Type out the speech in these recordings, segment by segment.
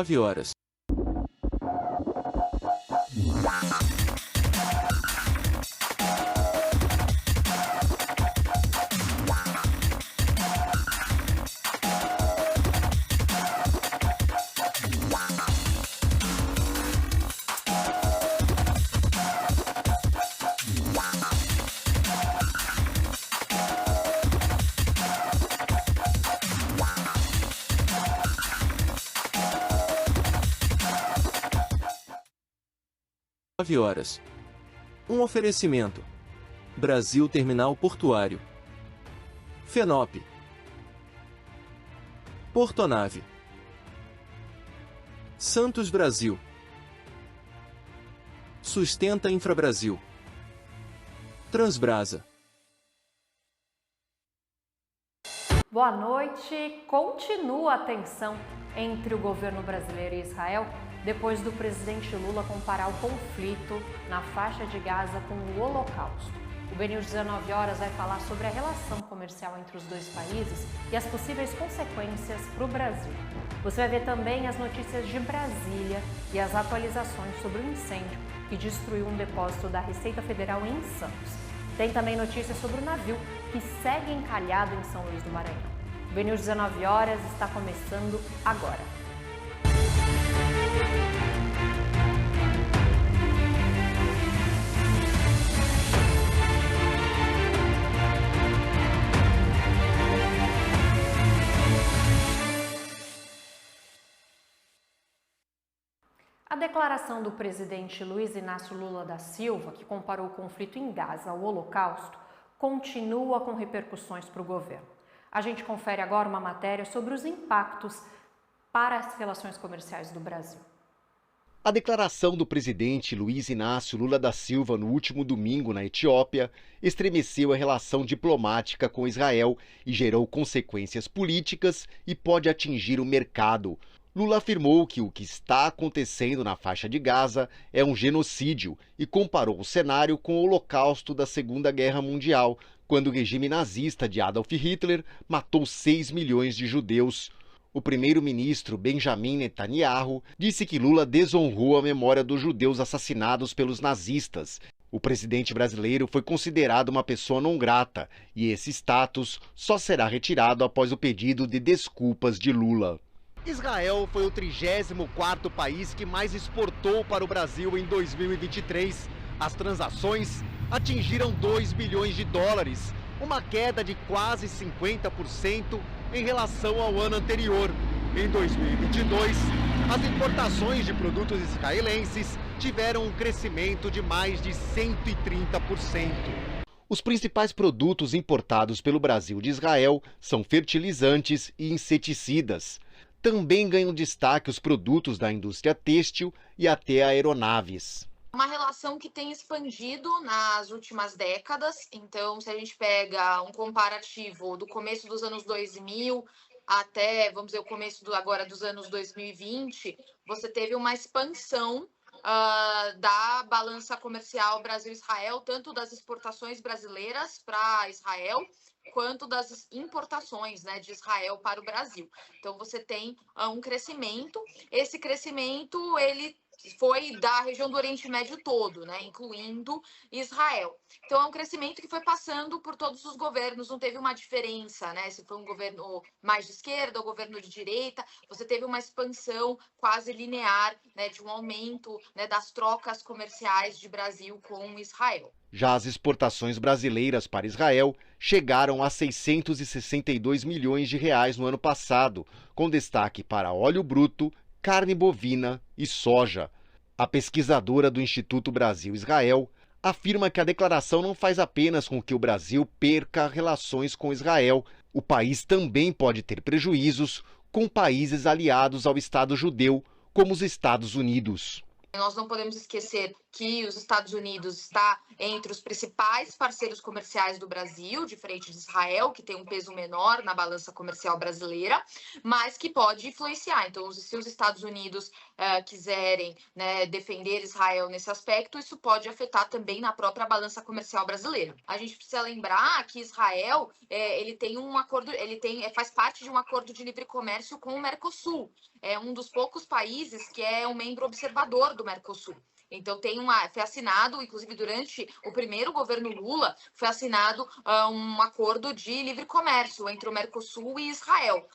9 horas. Um oferecimento. Brasil Terminal Portuário. Fenop. Portonave. Santos Brasil. Sustenta Infrabrasil. Transbrasa. Boa noite. Continua a tensão entre o governo brasileiro e Israel depois do presidente Lula comparar o conflito na faixa de Gaza com o Holocausto. O BNews 19 horas vai falar sobre a relação comercial entre os dois países e as possíveis consequências para o Brasil. Você vai ver também as notícias de Brasília e as atualizações sobre o incêndio que destruiu um depósito da Receita Federal em Santos. Tem também notícias sobre o navio que segue encalhado em São Luís do Maranhão. O BNews 19 horas está começando agora. A declaração do presidente Luiz Inácio Lula da Silva, que comparou o conflito em Gaza ao Holocausto, continua com repercussões para o governo. A gente confere agora uma matéria sobre os impactos para as relações comerciais do Brasil. A declaração do presidente Luiz Inácio Lula da Silva no último domingo na Etiópia estremeceu a relação diplomática com Israel e gerou consequências políticas e pode atingir o mercado. Lula afirmou que o que está acontecendo na faixa de Gaza é um genocídio e comparou o cenário com o Holocausto da Segunda Guerra Mundial, quando o regime nazista de Adolf Hitler matou 6 milhões de judeus. O primeiro-ministro Benjamin Netanyahu disse que Lula desonrou a memória dos judeus assassinados pelos nazistas. O presidente brasileiro foi considerado uma pessoa não grata e esse status só será retirado após o pedido de desculpas de Lula. Israel foi o 34º país que mais exportou para o Brasil em 2023. As transações atingiram 2 bilhões de dólares, uma queda de quase 50% em relação ao ano anterior. Em 2022, as importações de produtos israelenses tiveram um crescimento de mais de 130%. Os principais produtos importados pelo Brasil de Israel são fertilizantes e inseticidas. Também ganham destaque os produtos da indústria têxtil e até aeronaves. Uma relação que tem expandido nas últimas décadas. Então, se a gente pega um comparativo do começo dos anos 2000 até, vamos dizer, o começo agora dos anos 2020, você teve uma expansão da balança comercial Brasil-Israel, tanto das exportações brasileiras para Israel, quanto das importações, né, de Israel para o Brasil. Então, você tem um crescimento. Esse crescimento, ele foi da região do Oriente Médio todo, né, incluindo Israel. Então, é um crescimento que foi passando por todos os governos, não teve uma diferença, né, se foi um governo mais de esquerda ou governo de direita, você teve uma expansão quase linear, né, de um aumento, né, das trocas comerciais de Brasil com Israel. Já as exportações brasileiras para Israel chegaram a 662 milhões de reais no ano passado, com destaque para óleo bruto, carne bovina e soja. A pesquisadora do Instituto Brasil-Israel afirma que a declaração não faz apenas com que o Brasil perca relações com Israel. O país também pode ter prejuízos com países aliados ao Estado judeu, como os Estados Unidos. Nós não podemos esquecer que os Estados Unidos está entre os principais parceiros comerciais do Brasil, diferente de Israel, que tem um peso menor na balança comercial brasileira, mas que pode influenciar. Então, se os Estados Unidos quiserem, né, defender Israel nesse aspecto, isso pode afetar também na própria balança comercial brasileira. A gente precisa lembrar que Israel ele tem um acordo, faz parte de um acordo de livre comércio com o Mercosul. É um dos poucos países que é um membro observador do Mercosul. Então, foi assinado, inclusive durante o primeiro governo Lula, foi assinado um acordo de livre comércio entre o Mercosul e Israel.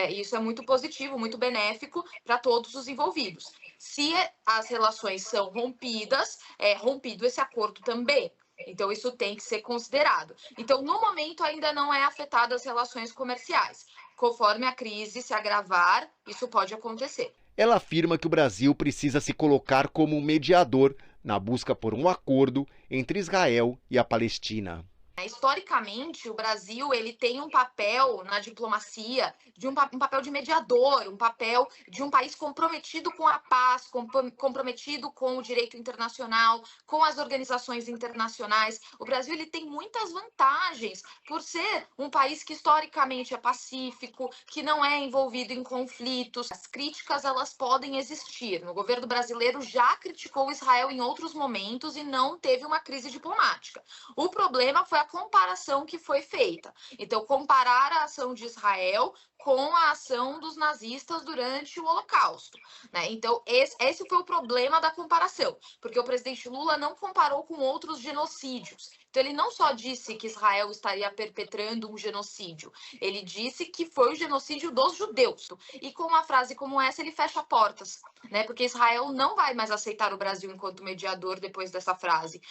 Isso é muito positivo, muito benéfico para todos os envolvidos. Se as relações são rompidas, é rompido esse acordo também. Então, isso tem que ser considerado. Então, no momento, ainda não é afetado as relações comerciais. Conforme a crise se agravar, isso pode acontecer. Ela afirma que o Brasil precisa se colocar como um mediador na busca por um acordo entre Israel e a Palestina. Historicamente, o Brasil ele tem um papel na diplomacia, um papel de mediador, um papel de um país comprometido com a paz, comprometido com o direito internacional, com as organizações internacionais. O Brasil ele tem muitas vantagens por ser um país que historicamente é pacífico, que não é envolvido em conflitos. As críticas elas podem existir. O governo brasileiro já criticou Israel em outros momentos e não teve uma crise diplomática. O problema foi a comparação que foi feita. Então, comparar a ação de Israel com a ação dos nazistas durante o Holocausto, né? Então, esse foi o problema da comparação, porque o presidente Lula não comparou com outros genocídios. Então, ele não só disse que Israel estaria perpetrando um genocídio, ele disse que foi o genocídio dos judeus. E com uma frase como essa, ele fecha portas, né? Porque Israel não vai mais aceitar o Brasil enquanto mediador depois dessa frase.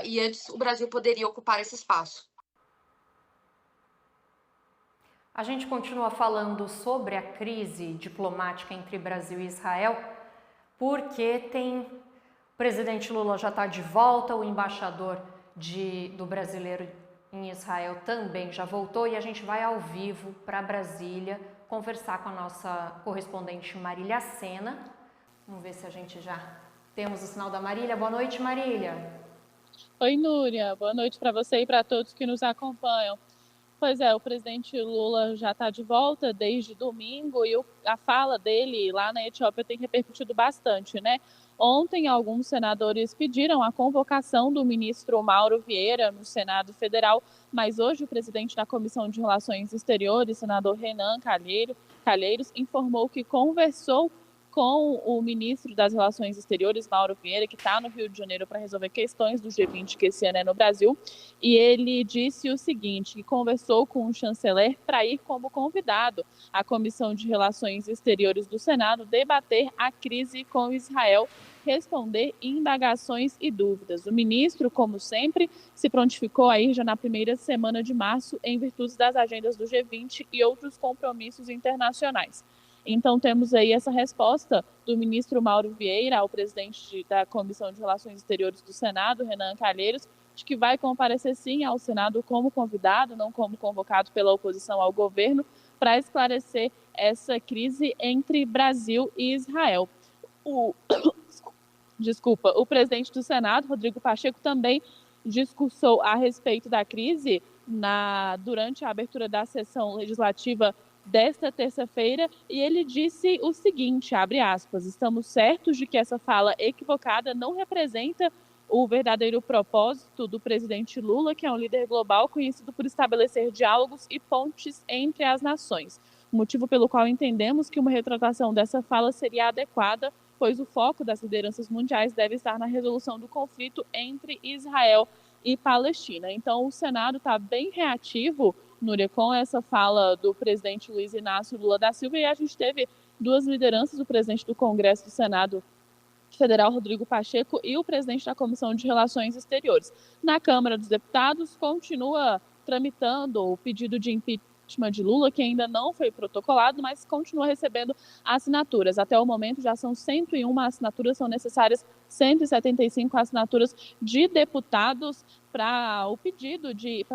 E antes, o Brasil poderia ocupar esse espaço. A gente continua falando sobre a crise diplomática entre Brasil e Israel, porque o presidente Lula já está de volta, o embaixador do brasileiro em Israel também já voltou e a gente vai ao vivo para Brasília conversar com a nossa correspondente Marília Sena. Vamos ver se a gente já temos o sinal da Marília. Boa noite, Marília. Oi, Núria. Boa noite para você e para todos que nos acompanham. Pois é, o presidente Lula já está de volta desde domingo e a fala dele lá na Etiópia tem repercutido bastante, né? Ontem, alguns senadores pediram a convocação do ministro Mauro Vieira no Senado Federal, mas hoje o presidente da Comissão de Relações Exteriores, senador Renan Calheiros, informou que conversou com o ministro das Relações Exteriores, Mauro Vieira, que está no Rio de Janeiro para resolver questões do G20, que esse ano é no Brasil, e ele disse o seguinte, que conversou com o chanceler para ir como convidado à Comissão de Relações Exteriores do Senado debater a crise com Israel, responder indagações e dúvidas. O ministro, como sempre, se prontificou a ir já na primeira semana de março em virtude das agendas do G20 e outros compromissos internacionais. Então, temos aí essa resposta do ministro Mauro Vieira, ao presidente da Comissão de Relações Exteriores do Senado, Renan Calheiros, de que vai comparecer sim ao Senado como convidado, não como convocado pela oposição ao governo, para esclarecer essa crise entre Brasil e Israel. O presidente do Senado, Rodrigo Pacheco, também discursou a respeito da crise durante a abertura da sessão legislativa desta terça-feira, e ele disse o seguinte, abre aspas, estamos certos de que essa fala equivocada não representa o verdadeiro propósito do presidente Lula, que é um líder global conhecido por estabelecer diálogos e pontes entre as nações. Motivo pelo qual entendemos que uma retratação dessa fala seria adequada, pois o foco das lideranças mundiais deve estar na resolução do conflito entre Israel e Palestina. Então, o Senado está bem reativo, Núria, com essa fala do presidente Luiz Inácio Lula da Silva, e a gente teve duas lideranças, o presidente do Congresso do Senado Federal, Rodrigo Pacheco, e o presidente da Comissão de Relações Exteriores. Na Câmara dos Deputados, continua tramitando o pedido de impeachment de Lula, que ainda não foi protocolado, mas continua recebendo assinaturas. Até o momento já são 101 assinaturas, são necessárias 175 assinaturas de deputados para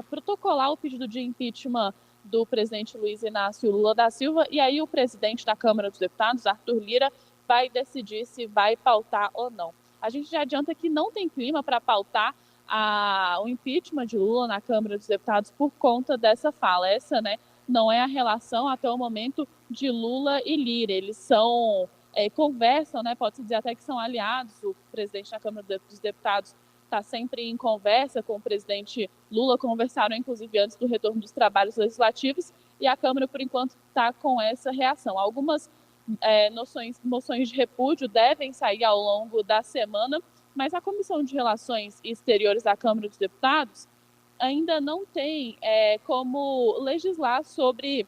protocolar o pedido de impeachment do presidente Luiz Inácio Lula da Silva, e aí o presidente da Câmara dos Deputados, Arthur Lira, vai decidir se vai pautar ou não. A gente já adianta que não tem clima para pautar o impeachment de Lula na Câmara dos Deputados por conta dessa fala. Essa, né, não é a relação até o momento de Lula e Lira. Eles conversam, né, pode-se dizer até que são aliados. O presidente da Câmara dos Deputados está sempre em conversa com o presidente Lula, conversaram inclusive antes do retorno dos trabalhos legislativos, e a Câmara, por enquanto, está com essa reação. Algumas moções de repúdio devem sair ao longo da semana, mas a Comissão de Relações Exteriores da Câmara dos Deputados ainda não tem como legislar sobre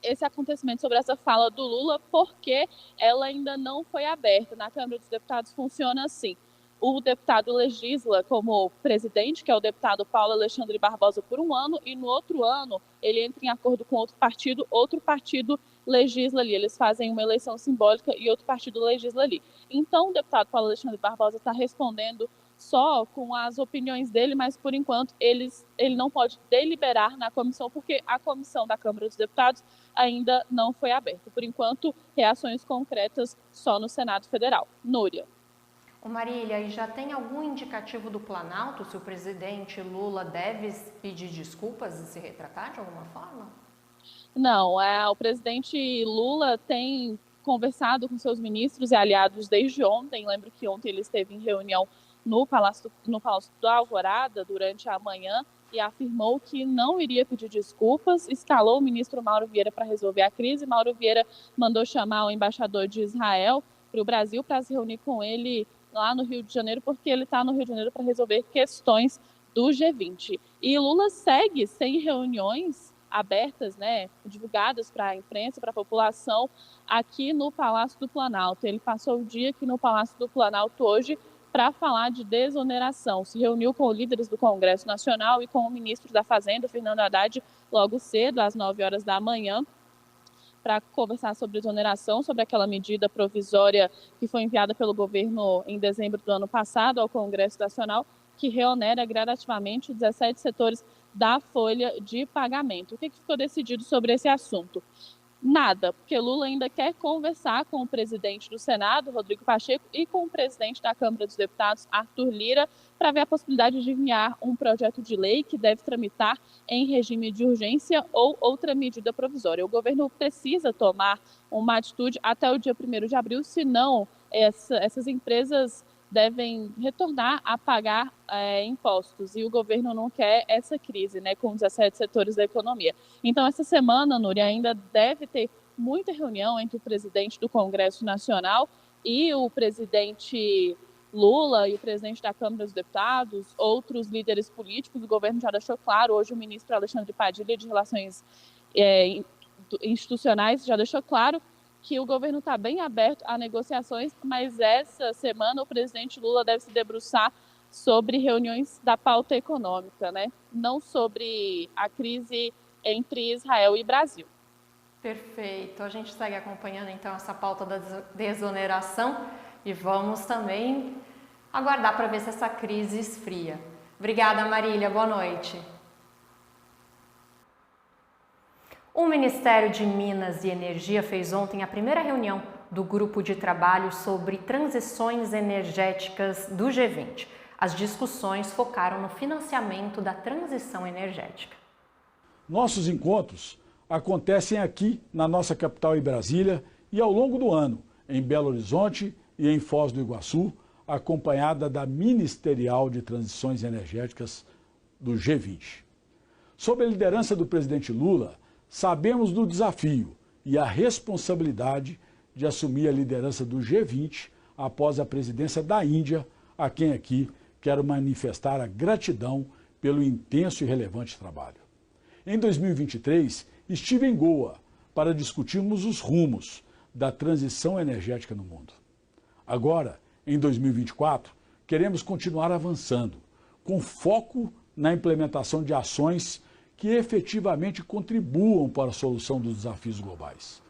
esse acontecimento, sobre essa fala do Lula, porque ela ainda não foi aberta. Na Câmara dos Deputados funciona assim: o deputado legisla como presidente, que é o deputado Paulo Alexandre Barbosa, por um ano, e no outro ano ele entra em acordo com outro partido legisla ali. Eles fazem uma eleição simbólica e outro partido legisla ali. Então o deputado Paulo Alexandre Barbosa está respondendo só com as opiniões dele, mas por enquanto ele não pode deliberar na comissão, porque a comissão da Câmara dos Deputados ainda não foi aberta. Por enquanto, reações concretas só no Senado Federal. Núria. Marília, e já tem algum indicativo do Planalto se o presidente Lula deve pedir desculpas e se retratar de alguma forma? Não, o presidente Lula tem conversado com seus ministros e aliados desde ontem. Lembro que ontem ele esteve em reunião no Palácio da Alvorada durante a manhã e afirmou que não iria pedir desculpas, escalou o ministro Mauro Vieira para resolver a crise. Mauro Vieira mandou chamar o embaixador de Israel para o Brasil para se reunir com ele lá no Rio de Janeiro, porque ele está no Rio de Janeiro para resolver questões do G20. E Lula segue sem reuniões abertas, né, divulgadas para a imprensa, para a população, aqui no Palácio do Planalto. Ele passou o dia aqui no Palácio do Planalto hoje para falar de desoneração. Se reuniu com líderes do Congresso Nacional e com o ministro da Fazenda, Fernando Haddad, logo cedo, às 9 horas da manhã, para conversar sobre desoneração, sobre aquela medida provisória que foi enviada pelo governo em dezembro do ano passado ao Congresso Nacional, que reonera gradativamente os 17 setores da folha de pagamento. O que ficou decidido sobre esse assunto? Nada, porque Lula ainda quer conversar com o presidente do Senado, Rodrigo Pacheco, e com o presidente da Câmara dos Deputados, Arthur Lira, para ver a possibilidade de enviar um projeto de lei que deve tramitar em regime de urgência ou outra medida provisória. O governo precisa tomar uma atitude até o dia 1º de abril, senão essas empresas devem retornar a pagar impostos, e o governo não quer essa crise, né, com 17 setores da economia. Então, essa semana, Núria, ainda deve ter muita reunião entre o presidente do Congresso Nacional e o presidente Lula e o presidente da Câmara dos Deputados, outros líderes políticos. O governo já deixou claro, hoje o ministro Alexandre Padilha, de Relações Institucionais, já deixou claro que o governo está bem aberto a negociações, mas essa semana o presidente Lula deve se debruçar sobre reuniões da pauta econômica, né? Não sobre a crise entre Israel e Brasil. Perfeito. A gente segue acompanhando então essa pauta da desoneração e vamos também aguardar para ver se essa crise esfria. Obrigada, Marília. Boa noite. O Ministério de Minas e Energia fez ontem a primeira reunião do grupo de trabalho sobre transições energéticas do G20. As discussões focaram no financiamento da transição energética. Nossos encontros acontecem aqui na nossa capital, em Brasília, e ao longo do ano, em Belo Horizonte e em Foz do Iguaçu, acompanhada da Ministerial de Transições Energéticas do G20. Sob a liderança do presidente Lula, sabemos do desafio e a responsabilidade de assumir a liderança do G20 após a presidência da Índia, a quem aqui quero manifestar a gratidão pelo intenso e relevante trabalho. Em 2023, estive em Goa para discutirmos os rumos da transição energética no mundo. Agora, em 2024, queremos continuar avançando, com foco na implementação de ações que efetivamente contribuam para a solução dos desafios globais.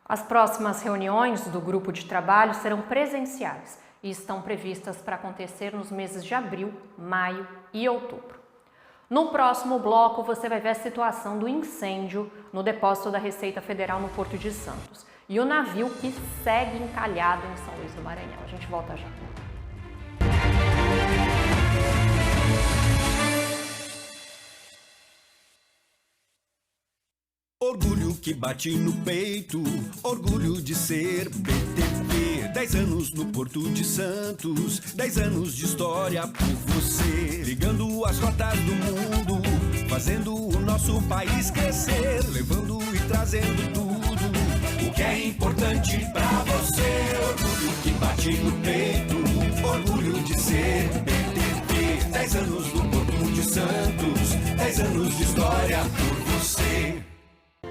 As próximas reuniões do grupo de trabalho serão presenciais e estão previstas para acontecer nos meses de abril, maio e outubro. No próximo bloco, você vai ver a situação do incêndio no depósito da Receita Federal no Porto de Santos. e o navio que segue encalhado em São Luís do Maranhão. A gente volta já. Orgulho que bate no peito, orgulho de ser BTP. 10 anos no Porto de Santos, 10 anos de história por você. Ligando as rotas do mundo, fazendo o nosso país crescer. Levando e trazendo tudo, o que é importante pra você. Orgulho que bate no peito, orgulho de ser BTP. 10 anos no Porto de Santos, 10 anos de história por você.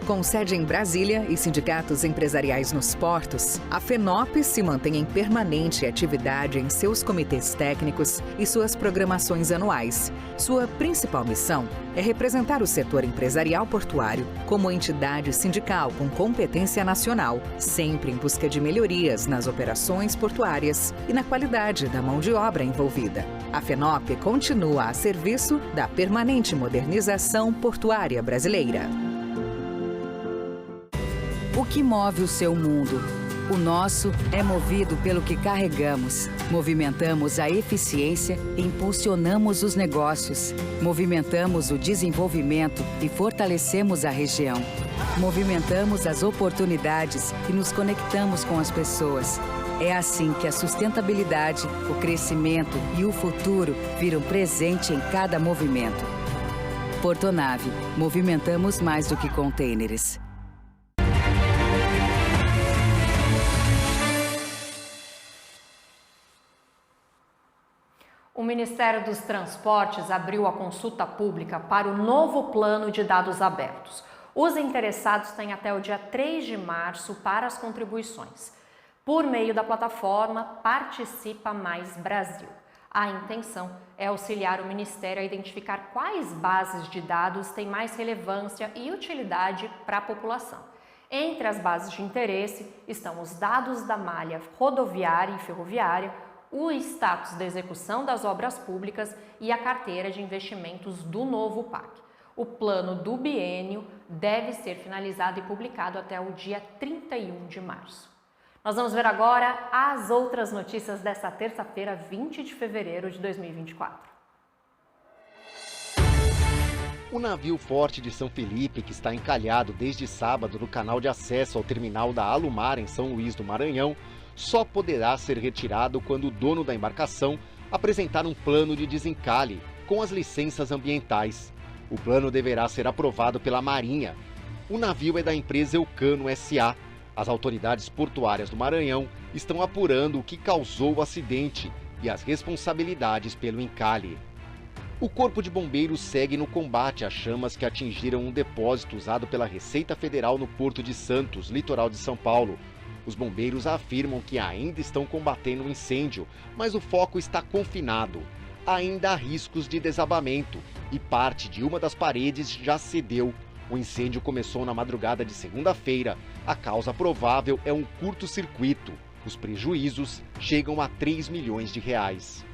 Com sede em Brasília e sindicatos empresariais nos portos, a FENOP se mantém em permanente atividade em seus comitês técnicos e suas programações anuais. Sua principal missão é representar o setor empresarial portuário como entidade sindical com competência nacional, sempre em busca de melhorias nas operações portuárias e na qualidade da mão de obra envolvida. A FENOP continua a serviço da permanente modernização portuária brasileira. O que move o seu mundo? O nosso é movido pelo que carregamos. Movimentamos a eficiência e impulsionamos os negócios. Movimentamos o desenvolvimento e fortalecemos a região. Movimentamos as oportunidades e nos conectamos com as pessoas. É assim que a sustentabilidade, o crescimento e o futuro viram presente em cada movimento. Portonave, movimentamos mais do que contêineres. O Ministério dos Transportes abriu a consulta pública para o novo plano de dados abertos. Os interessados têm até o dia 3 de março para as contribuições. Por meio da plataforma Participa Mais Brasil. A intenção é auxiliar o Ministério a identificar quais bases de dados têm mais relevância e utilidade para a população. Entre as bases de interesse estão os dados da malha rodoviária e ferroviária, o status da execução das obras públicas e a carteira de investimentos do novo PAC. O plano do biênio deve ser finalizado e publicado até o dia 31 de março. Nós vamos ver agora as outras notícias desta terça-feira, 20 de fevereiro de 2024. O navio Forte de São Felipe, que está encalhado desde sábado no canal de acesso ao terminal da Alumar, em São Luís do Maranhão, só poderá ser retirado quando o dono da embarcação apresentar um plano de desencalhe com as licenças ambientais. O plano deverá ser aprovado pela Marinha. O navio é da empresa Eucano S.A. As autoridades portuárias do Maranhão estão apurando o que causou o acidente e as responsabilidades pelo encalhe. O Corpo de Bombeiros segue no combate às chamas que atingiram um depósito usado pela Receita Federal no Porto de Santos, litoral de São Paulo. Os bombeiros afirmam que ainda estão combatendo o incêndio, mas o foco está confinado. Ainda há riscos de desabamento e parte de uma das paredes já cedeu. O incêndio começou na madrugada de segunda-feira. A causa provável é um curto-circuito. Os prejuízos chegam a 3 milhões de reais.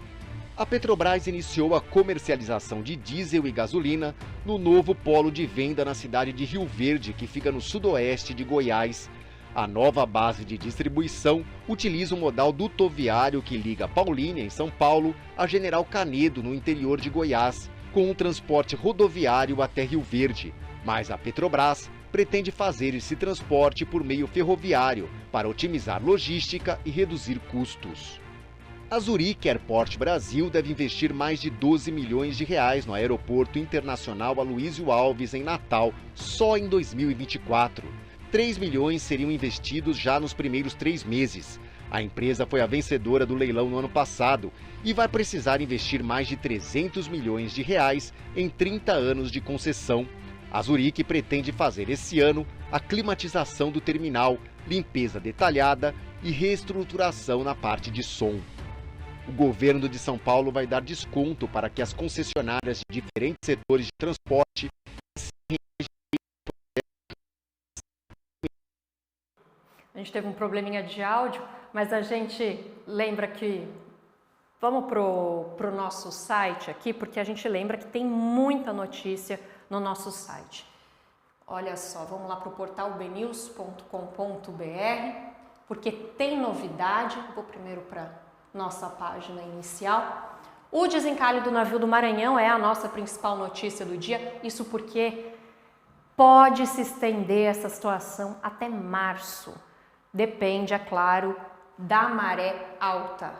A Petrobras iniciou a comercialização de diesel e gasolina no novo polo de venda na cidade de Rio Verde, que fica no sudoeste de Goiás. A nova base de distribuição utiliza o modal dutoviário que liga Paulínia, em São Paulo, a General Canedo, no interior de Goiás, com um transporte rodoviário até Rio Verde. Mas a Petrobras pretende fazer esse transporte por meio ferroviário para otimizar logística e reduzir custos. A Zurich Airport Brasil deve investir mais de 12 milhões de reais no Aeroporto Internacional Aloysio Alves, em Natal, só em 2024. 3 milhões seriam investidos já nos primeiros 3 meses. A empresa foi a vencedora do leilão no ano passado e vai precisar investir mais de 300 milhões de reais em 30 anos de concessão. A Zurich pretende fazer esse ano a climatização do terminal, limpeza detalhada e reestruturação na parte de som. O governo de São Paulo vai dar desconto para que as concessionárias de diferentes setores de transporte A gente teve um probleminha de áudio, mas a gente lembra que... Vamos pro nosso site aqui, porque a gente lembra que tem muita notícia no nosso site. Olha só, vamos lá para o portal bnews.com.br, porque tem novidade. Vou primeiro para nossa página inicial. O desencalhe do navio do Maranhão é a nossa principal notícia do dia, isso porque pode se estender essa situação até março. Depende, é claro, da maré alta.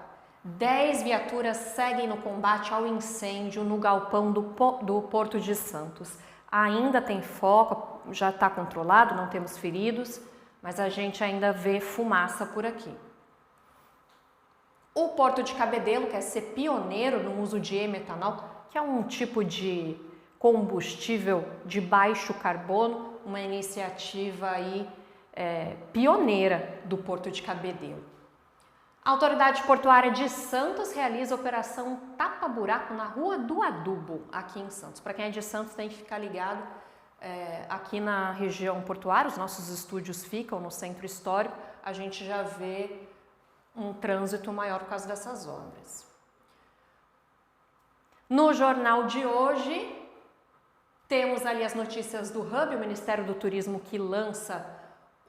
10 viaturas seguem no combate ao incêndio no galpão do Porto de Santos. Ainda tem foco, já está controlado, não temos feridos, mas a gente ainda vê fumaça por aqui. O Porto de Cabedelo quer ser pioneiro no uso de e-metanol, que é um tipo de combustível de baixo carbono, uma iniciativa aí, pioneira do Porto de Cabedelo. A Autoridade Portuária de Santos realiza a operação tapa-buraco na Rua do Adubo, aqui em Santos. Para quem é de Santos tem que ficar ligado, aqui na região portuária, os nossos estúdios ficam no centro histórico, a gente já vê um trânsito maior por causa dessas obras. No jornal de hoje, temos ali as notícias do Hub, o Ministério do Turismo que lança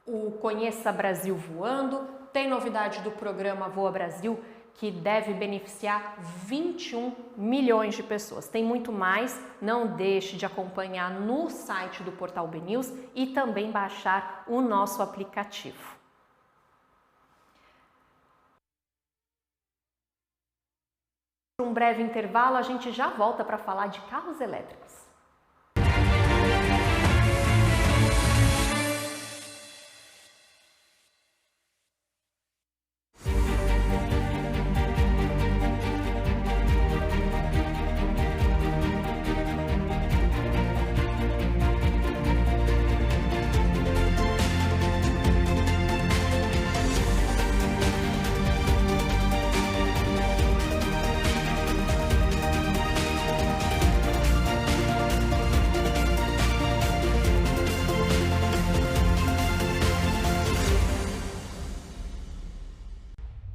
o Conheça Brasil Voando. Tem novidade do programa Voa Brasil, que deve beneficiar 21 milhões de pessoas. Tem muito mais, não deixe de acompanhar no site do Portal BNews e também baixar o nosso aplicativo. Por um breve intervalo, a gente já volta para falar de carros elétricos.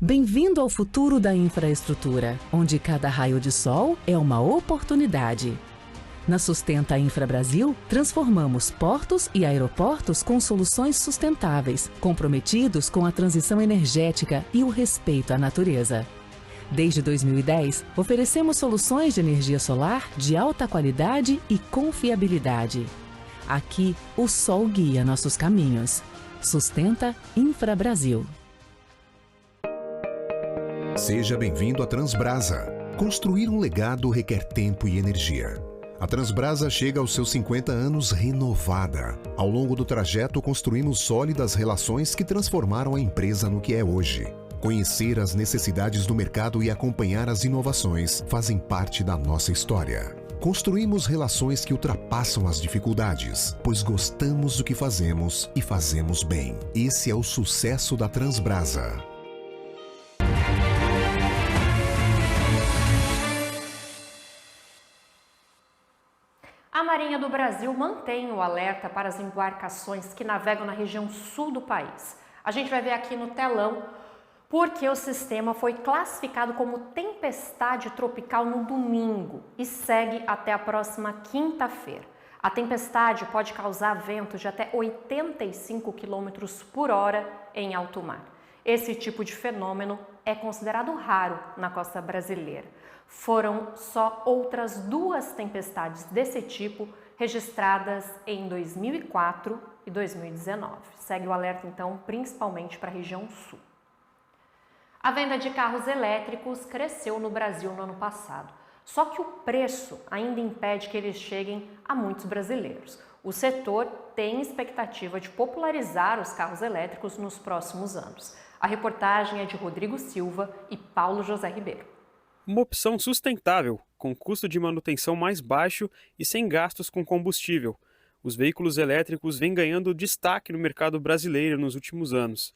Bem-vindo ao futuro da infraestrutura, onde cada raio de sol é uma oportunidade. Na Sustenta Infra Brasil, transformamos portos e aeroportos com soluções sustentáveis, comprometidos com a transição energética e o respeito à natureza. Desde 2010, oferecemos soluções de energia solar de alta qualidade e confiabilidade. Aqui, o sol guia nossos caminhos. Sustenta Infra Brasil. Seja bem-vindo à Transbrasa. Construir um legado requer tempo e energia. A Transbrasa chega aos seus 50 anos renovada. Ao longo do trajeto, construímos sólidas relações que transformaram a empresa no que é hoje. Conhecer as necessidades do mercado e acompanhar as inovações fazem parte da nossa história. Construímos relações que ultrapassam as dificuldades, pois gostamos do que fazemos e fazemos bem. Esse é o sucesso da Transbrasa. A Marinha do Brasil mantém o alerta para as embarcações que navegam na região sul do país. A gente vai ver aqui no telão porque o sistema foi classificado como tempestade tropical no domingo e segue até a próxima quinta-feira. A tempestade pode causar ventos de até 85 km por hora em alto mar. Esse tipo de fenômeno é considerado raro na costa brasileira. Foram só outras 2 tempestades desse tipo registradas em 2004 e 2019. Segue o alerta, então, principalmente para a região sul. A venda de carros elétricos cresceu no Brasil no ano passado. Só que o preço ainda impede que eles cheguem a muitos brasileiros. O setor tem expectativa de popularizar os carros elétricos nos próximos anos. A reportagem é de Rodrigo Silva e Paulo José Ribeiro. Uma opção sustentável, com custo de manutenção mais baixo e sem gastos com combustível. Os veículos elétricos vêm ganhando destaque no mercado brasileiro nos últimos anos.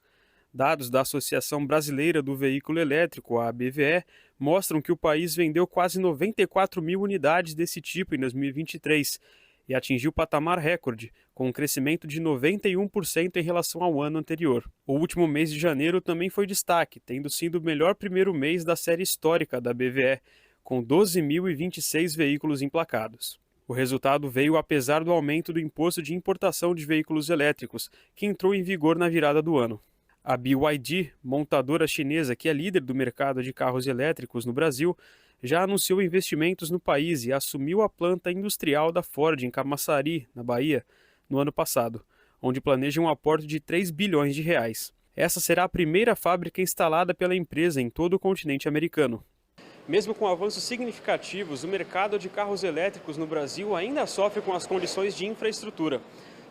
Dados da Associação Brasileira do Veículo Elétrico, a ABVE, mostram que o país vendeu quase 94 mil unidades desse tipo em 2023 e atingiu patamar recorde, com um crescimento de 91% em relação ao ano anterior. O último mês de janeiro também foi destaque, tendo sido o melhor primeiro mês da série histórica da ABVE, com 12.026 veículos emplacados. O resultado veio apesar do aumento do imposto de importação de veículos elétricos, que entrou em vigor na virada do ano. A BYD, montadora chinesa que é líder do mercado de carros elétricos no Brasil, já anunciou investimentos no país e assumiu a planta industrial da Ford em Camaçari, na Bahia, no ano passado, onde planeja um aporte de 3 bilhões de reais. Essa será a primeira fábrica instalada pela empresa em todo o continente americano. Mesmo com avanços significativos, o mercado de carros elétricos no Brasil ainda sofre com as condições de infraestrutura.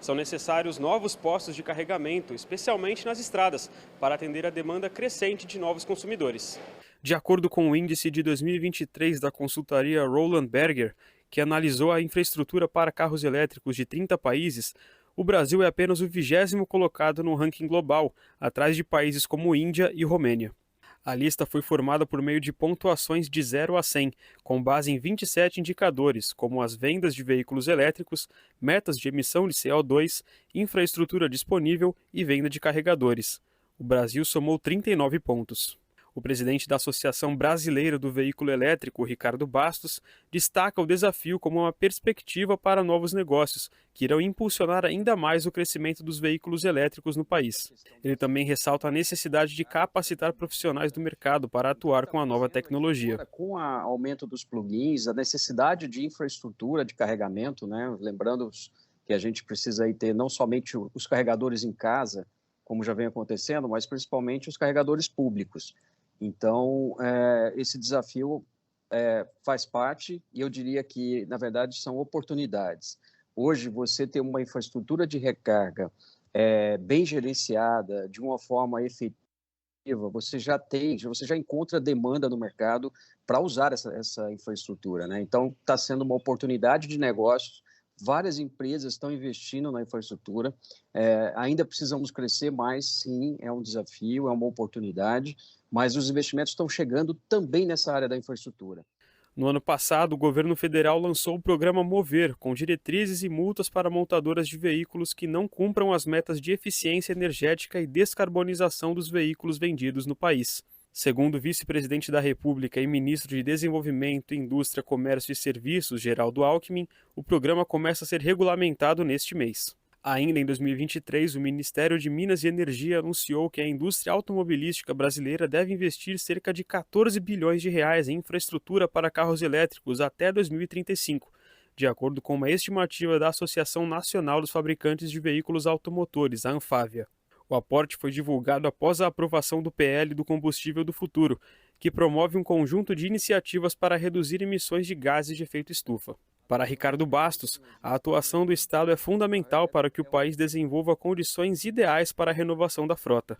São necessários novos postos de carregamento, especialmente nas estradas, para atender a demanda crescente de novos consumidores. De acordo com o índice de 2023 da consultoria Roland Berger, que analisou a infraestrutura para carros elétricos de 30 países, o Brasil é apenas o 20º colocado no ranking global, atrás de países como Índia e Romênia. A lista foi formada por meio de pontuações de 0 a 100, com base em 27 indicadores, como as vendas de veículos elétricos, metas de emissão de CO2, infraestrutura disponível e venda de carregadores. O Brasil somou 39 pontos. O presidente da Associação Brasileira do Veículo Elétrico, Ricardo Bastos, destaca o desafio como uma perspectiva para novos negócios, que irão impulsionar ainda mais o crescimento dos veículos elétricos no país. Ele também ressalta a necessidade de capacitar profissionais do mercado para atuar com a nova tecnologia. Com o aumento dos plugins, a necessidade de infraestrutura de carregamento, né? Lembrando que a gente precisa aí ter não somente os carregadores em casa, como já vem acontecendo, mas principalmente os carregadores públicos. Então, esse desafio faz parte, e eu diria que, na verdade, são oportunidades. Hoje, você ter uma infraestrutura de recarga bem gerenciada, de uma forma efetiva, você já encontra demanda no mercado para usar essa infraestrutura, né? Então, está sendo uma oportunidade de negócios. Várias empresas estão investindo na infraestrutura. Ainda precisamos crescer mais, sim, é um desafio, é uma oportunidade, mas os investimentos estão chegando também nessa área da infraestrutura. No ano passado, o governo federal lançou o programa Mover, com diretrizes e multas para montadoras de veículos que não cumpram as metas de eficiência energética e descarbonização dos veículos vendidos no país. Segundo o vice-presidente da República e ministro de Desenvolvimento, Indústria, Comércio e Serviços, Geraldo Alckmin, o programa começa a ser regulamentado neste mês. Ainda em 2023, o Ministério de Minas e Energia anunciou que a indústria automobilística brasileira deve investir cerca de 14 bilhões de reais em infraestrutura para carros elétricos até 2035, de acordo com uma estimativa da Associação Nacional dos Fabricantes de Veículos Automotores, a Anfávia. O aporte foi divulgado após a aprovação do PL do Combustível do Futuro, que promove um conjunto de iniciativas para reduzir emissões de gases de efeito estufa. Para Ricardo Bastos, a atuação do Estado é fundamental para que o país desenvolva condições ideais para a renovação da frota.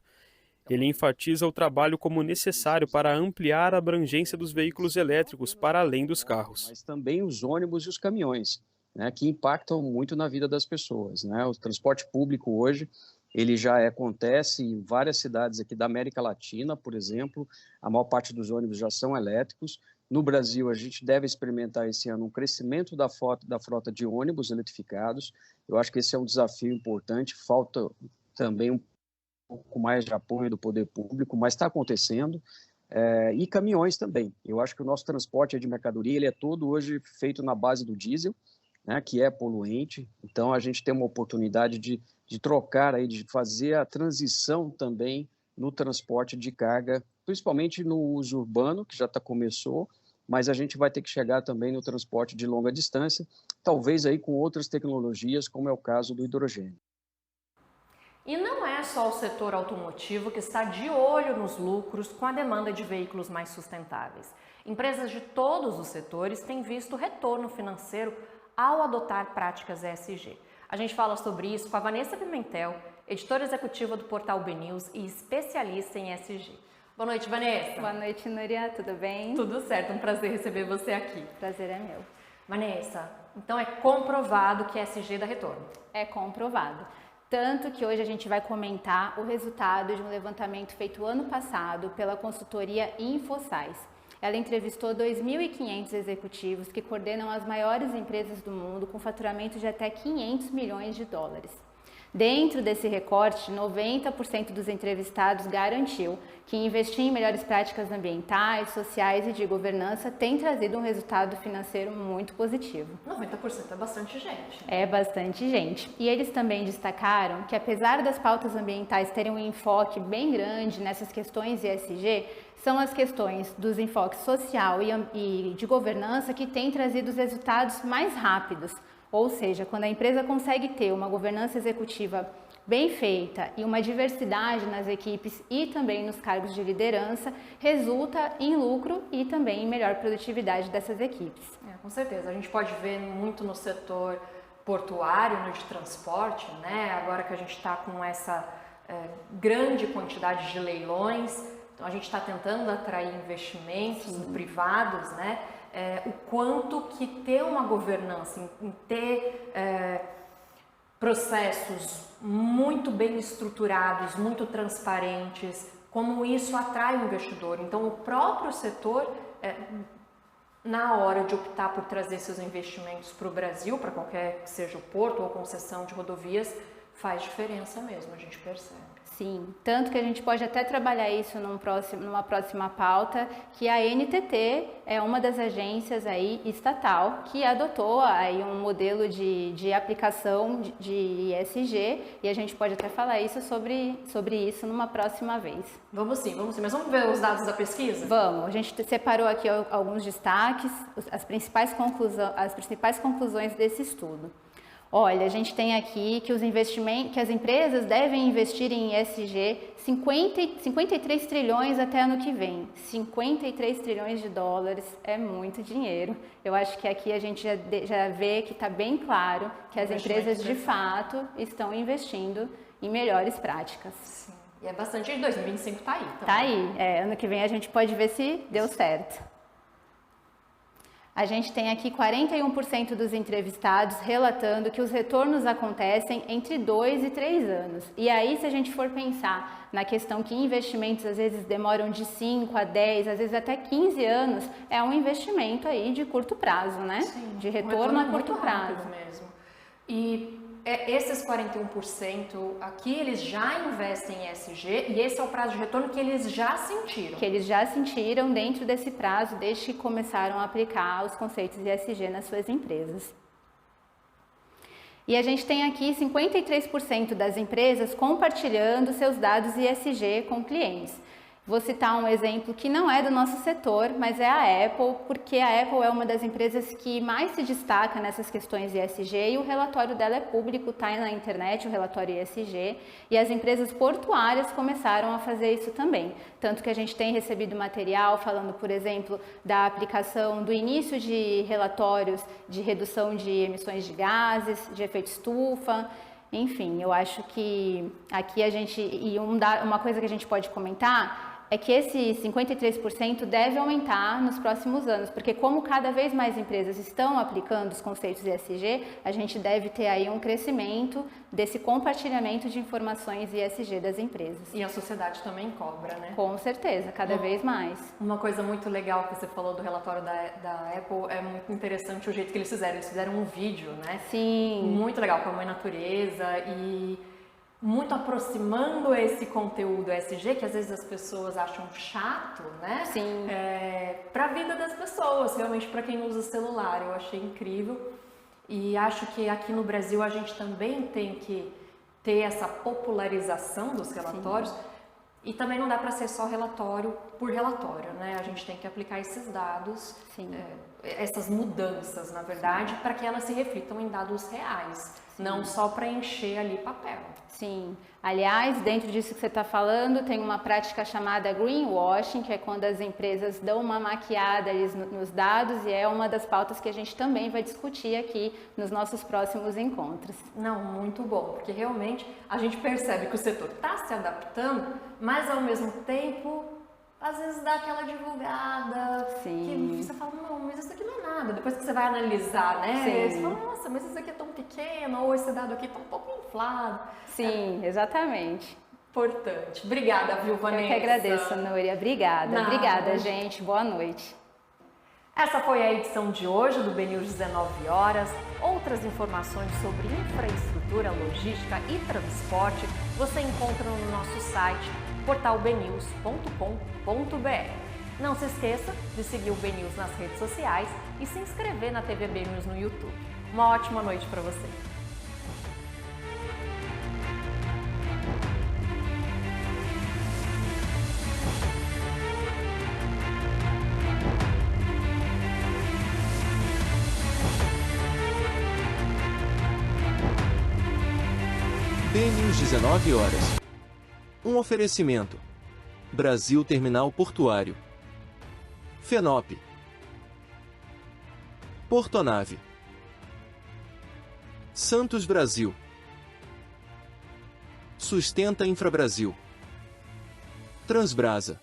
Ele enfatiza o trabalho como necessário para ampliar a abrangência dos veículos elétricos para além dos carros. Mas também os ônibus e os caminhões, né, que impactam muito na vida das pessoas, né? O transporte público hoje, ele já acontece em várias cidades aqui da América Latina, por exemplo, a maior parte dos ônibus já são elétricos. No Brasil, a gente deve experimentar esse ano um crescimento da frota de ônibus eletrificados. Eu acho que esse é um desafio importante, falta também um pouco mais de apoio do poder público, mas está acontecendo. E caminhões também. Eu acho que o nosso transporte de mercadoria ele é todo hoje feito na base do diesel, né, que é poluente. Então, a gente tem uma oportunidade de trocar, aí, de fazer a transição também no transporte de carga, principalmente no uso urbano, que já começou, mas a gente vai ter que chegar também no transporte de longa distância, talvez aí com outras tecnologias, como é o caso do hidrogênio. E não é só o setor automotivo que está de olho nos lucros com a demanda de veículos mais sustentáveis. Empresas de todos os setores têm visto retorno financeiro ao adotar práticas ESG. A gente fala sobre isso com a Vanessa Pimentel, editora executiva do portal BNews e especialista em ESG. Boa noite, Vanessa. Boa noite, Núria. Tudo bem? Tudo certo, um prazer receber você aqui. Prazer é meu. Vanessa, então é comprovado que ESG dá retorno? É comprovado. Tanto que hoje a gente vai comentar o resultado de um levantamento feito ano passado pela consultoria InfoSize. Ela entrevistou 2.500 executivos que coordenam as maiores empresas do mundo com faturamento de até 500 milhões de dólares. Dentro desse recorte, 90% dos entrevistados garantiu que investir em melhores práticas ambientais, sociais e de governança tem trazido um resultado financeiro muito positivo. 90% é bastante gente. É bastante gente. E eles também destacaram que, apesar das pautas ambientais terem um enfoque bem grande nessas questões ESG, são as questões dos enfoques social e de governança que têm trazido os resultados mais rápidos. Ou seja, quando a empresa consegue ter uma governança executiva bem feita e uma diversidade nas equipes e também nos cargos de liderança, resulta em lucro e também em melhor produtividade dessas equipes. Com certeza, a gente pode ver muito no setor portuário, no de transporte, né? Agora que a gente está com essa grande quantidade de leilões, então a gente está tentando atrair investimentos privados, né? O quanto que ter uma governança, em ter processos muito bem estruturados, muito transparentes, como isso atrai o investidor. Então, o próprio setor, na hora de optar por trazer seus investimentos para o Brasil, para qualquer que seja o porto ou concessão de rodovias, faz diferença mesmo, a gente percebe. Sim, tanto que a gente pode até trabalhar isso numa próxima pauta, que a NTT é uma das agências aí estatal que adotou aí um modelo de aplicação de ESG, e a gente pode até falar isso sobre isso numa próxima vez. Vamos sim, mas vamos ver os dados da pesquisa? Vamos, a gente separou aqui alguns destaques, as principais conclusões desse estudo. Olha, a gente tem aqui que as empresas devem investir em ESG 53 trilhões até ano que vem. 53 trilhões de dólares é muito dinheiro. Eu acho que aqui a gente já vê que está bem claro que as empresas de fato estão investindo em melhores práticas. Sim. E é bastante, de 2025 está aí. Está aí. Ano que vem a gente pode ver se deu certo. A gente tem aqui 41% dos entrevistados relatando que os retornos acontecem entre 2 e 3 anos. E aí, se a gente for pensar na questão que investimentos às vezes demoram de 5 a 10, às vezes até 15 anos, é um investimento aí de curto prazo, né? Sim, de retorno a curto prazo mesmo. E esses 41% aqui, eles já investem em ESG e esse é o prazo de retorno que eles já sentiram. Que eles já sentiram dentro desse prazo, desde que começaram a aplicar os conceitos de ESG nas suas empresas. E a gente tem aqui 53% das empresas compartilhando seus dados ESG com clientes. Vou citar um exemplo que não é do nosso setor, mas é a Apple, porque a Apple é uma das empresas que mais se destaca nessas questões ESG e o relatório dela é público, está na internet, o relatório ESG, e as empresas portuárias começaram a fazer isso também. Tanto que a gente tem recebido material falando, por exemplo, da aplicação do início de relatórios de redução de emissões de gases, de efeito estufa. Enfim, eu acho que aqui uma coisa que a gente pode comentar é que esse 53% deve aumentar nos próximos anos, porque como cada vez mais empresas estão aplicando os conceitos ESG, a gente deve ter aí um crescimento desse compartilhamento de informações ESG das empresas. E a sociedade também cobra, né? Com certeza, cada vez mais. Uma coisa muito legal que você falou do relatório da Apple, é muito interessante o jeito que eles fizeram. Eles fizeram um vídeo, né? Sim. Muito legal, com a mãe natureza e muito aproximando esse conteúdo ESG, que às vezes as pessoas acham chato, né? Sim. Para a vida das pessoas, realmente para quem usa celular. Eu achei incrível e acho que aqui no Brasil a gente também tem que ter essa popularização dos relatórios. Sim. E também não dá para ser só relatório por relatório, né? A gente tem que aplicar esses dados, essas mudanças, na verdade, para que elas se reflitam em dados reais, não só para encher ali papel. Sim. Aliás, dentro disso que você está falando, tem uma prática chamada greenwashing, que é quando as empresas dão uma maquiada nos dados, e é uma das pautas que a gente também vai discutir aqui nos nossos próximos encontros. Não, muito bom, porque realmente a gente percebe que o setor está se adaptando, mas ao mesmo tempo, às vezes dá aquela divulgada, que você fala, não, mas isso aqui não é nada. Depois que você vai analisar, né? Você fala, nossa, mas isso aqui é tão pequeno, ou esse dado aqui está um pouco inflado. Sim, exatamente. Importante. Obrigada, viu, Vanessa? Eu que agradeço, Núria. Obrigada. Nada. Obrigada, gente. Boa noite. Essa foi a edição de hoje do BNews 19 horas. Outras outras informações sobre infraestrutura, logística e transporte você encontra no nosso site portalbnews.com.br. Não se esqueça de seguir o BNews nas redes sociais e se inscrever na TV BNews no YouTube. Uma ótima noite para você! BNews 19 horas. Um oferecimento. Brasil Terminal Portuário. FENOP. Portonave. Santos Brasil. Sustenta Infrabrasil. Transbrasa.